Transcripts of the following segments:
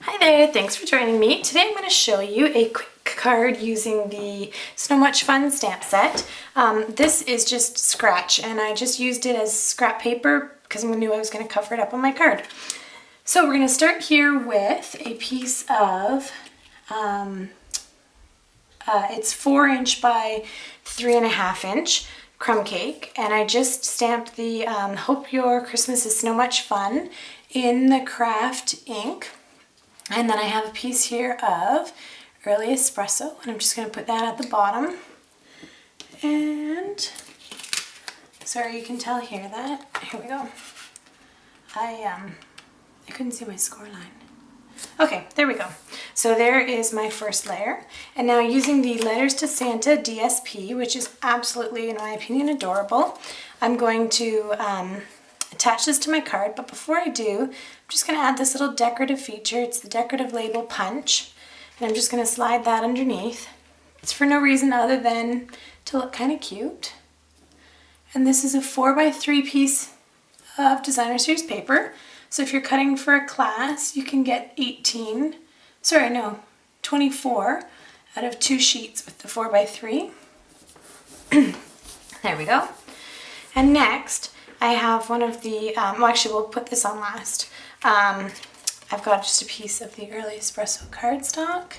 Hi there, thanks for joining me. Today I'm going to show you a quick card using the So Much Fun stamp set. This is just scratch and I just used it as scrap paper because I knew I was going to cover it up on my card. So we're going to start here with a piece of, it's 4" by 3.5" crumb cake, and I just stamped the Hope Your Christmas is So Much Fun in the craft ink. And then I have a piece here of early espresso, and I'm just going to put that at the bottom. And sorry, you can tell here that, here we go. I couldn't see my score line. Okay, there we go. So there is my first layer. And now using the Letters to Santa DSP, which is absolutely, in my opinion, adorable, I'm going to attach this to my card, but before I do, I'm just going to add this little decorative feature. It's the decorative label punch, and I'm just going to slide that underneath. It's for no reason other than to look kind of cute. And this is a 4x3 piece of designer series paper. So if you're cutting for a class, you can get 24 out of 2 sheets with the 4x3. There we go. And next, I have one of the, well actually we'll put this on last. I've got just a piece of the early espresso cardstock.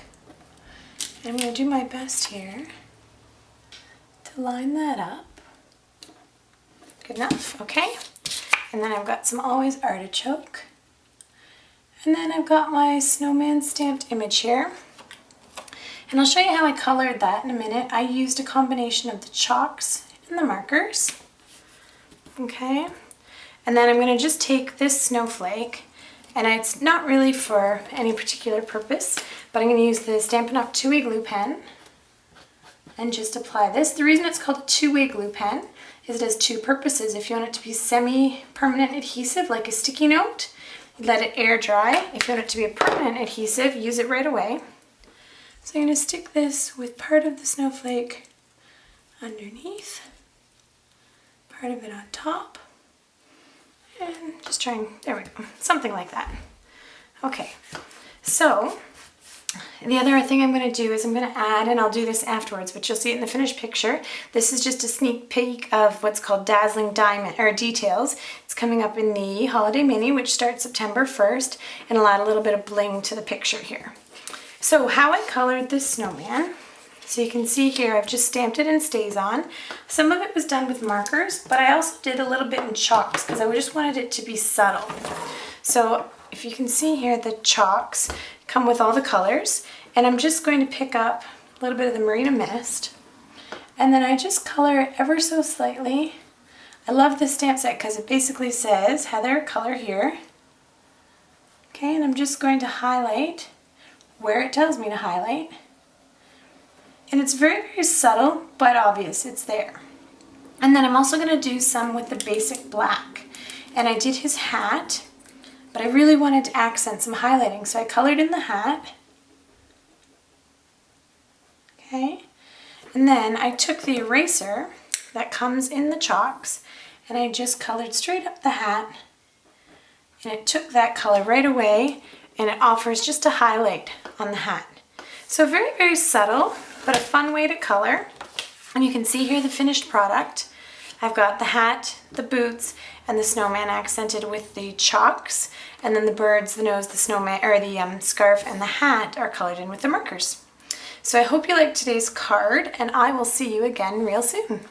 And I'm going to do my best here to line that up. Good enough, okay. And then I've got some Always Artichoke. And then I've got my snowman stamped image here. And I'll show you how I colored that in a minute. I used a combination of the chalks and the markers. Okay, and then I'm going to just take this snowflake, and it's not really for any particular purpose, but I'm going to use the Stampin' Up! Two-way glue pen and just apply this. The reason it's called a two-way glue pen is it has two purposes. If you want it to be semi-permanent adhesive, like a sticky note, let it air dry. If you want it to be a permanent adhesive, use it right away. So I'm going to stick this with part of the snowflake underneath, part of it on top, and just trying, there we go, something like that. Okay, so the other thing I'm going to do is I'm going to add, and I'll do this afterwards, but you'll see it in the finished picture. This is just a sneak peek of what's called Dazzling Diamond, or Details. It's coming up in the Holiday Mini, which starts September 1st, and I'll add a little bit of bling to the picture here. So how I colored this snowman, so you can see here I've just stamped it in StazOn. Some of it was done with markers, but I also did a little bit in chalks because I just wanted it to be subtle. So if you can see here, the chalks come with all the colors, and I'm just going to pick up a little bit of the Marina Mist, and then I just color it ever so slightly. I love this stamp set because it basically says Heather, color here. Okay, and I'm just going to highlight where it tells me to highlight. And it's very, very subtle, but obvious, it's there. And then I'm also going to do some with the basic black. And I did his hat, but I really wanted to accent some highlighting, so I colored in the hat. Okay. And then I took the eraser that comes in the chalks, and I just colored straight up the hat. And it took that color right away, and it offers just a highlight on the hat. So very, very subtle, but a fun way to color. And you can see here the finished product. I've got the hat, the boots, and the snowman accented with the chalks, and then the birds, the nose, the snowman, or the scarf and the hat are colored in with the markers. So I hope you liked today's card, and I will see you again real soon.